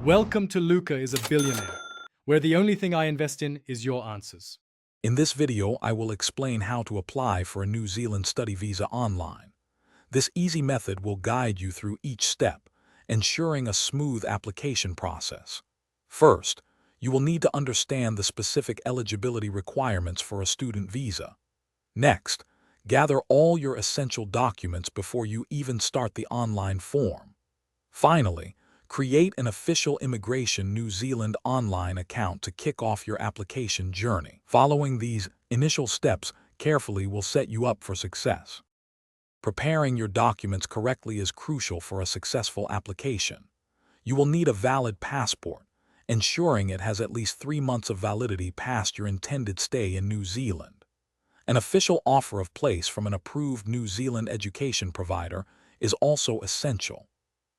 Welcome to Luca is a Billionaire, where the only thing I invest in is your answers. In this video, I will explain how to apply for a New Zealand study visa online. This easy method will guide you through each step, ensuring a smooth application process. First, you will need to understand the specific eligibility requirements for a student visa. Next, gather all your essential documents before you even start the online form. Finally, create an official Immigration New Zealand online account to kick off your application journey. Following these initial steps carefully will set you up for success. Preparing your documents correctly is crucial for a successful application. You will need a valid passport, ensuring it has at least 3 months of validity past your intended stay in New Zealand. An official offer of place from an approved New Zealand education provider is also essential.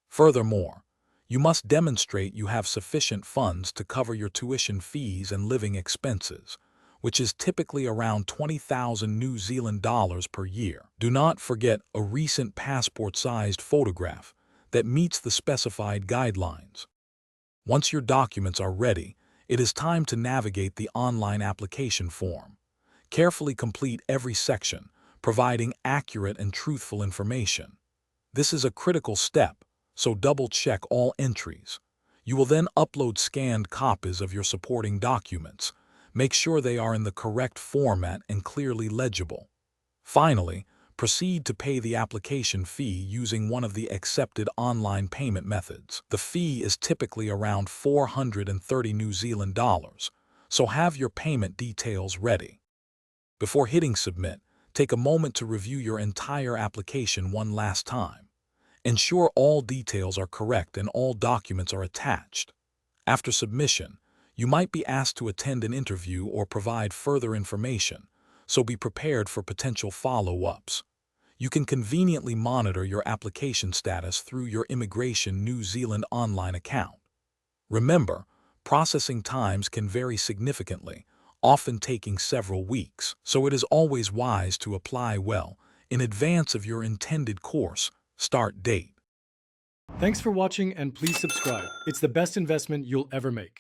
Furthermore, you must demonstrate you have sufficient funds to cover your tuition fees and living expenses, which is typically around 20,000 New Zealand dollars per year. Do not forget a recent passport-sized photograph that meets the specified guidelines. Once your documents are ready, it is time to navigate the online application form. Carefully complete every section, providing accurate and truthful information. This is a critical step, so double-check all entries. You will then upload scanned copies of your supporting documents. Make sure they are in the correct format and clearly legible. Finally, proceed to pay the application fee using one of the accepted online payment methods. The fee is typically around 430 New Zealand dollars, so have your payment details ready. Before hitting submit, take a moment to review your entire application one last time. Ensure all details are correct and all documents are attached. After submission, you might be asked to attend an interview or provide further information, so be prepared for potential follow-ups. You can conveniently monitor your application status through your Immigration New Zealand online account. Remember, processing times can vary significantly, often taking several weeks, so it is always wise to apply well in advance of your intended course start date. Thanks for watching and please subscribe. It's the best investment you'll ever make.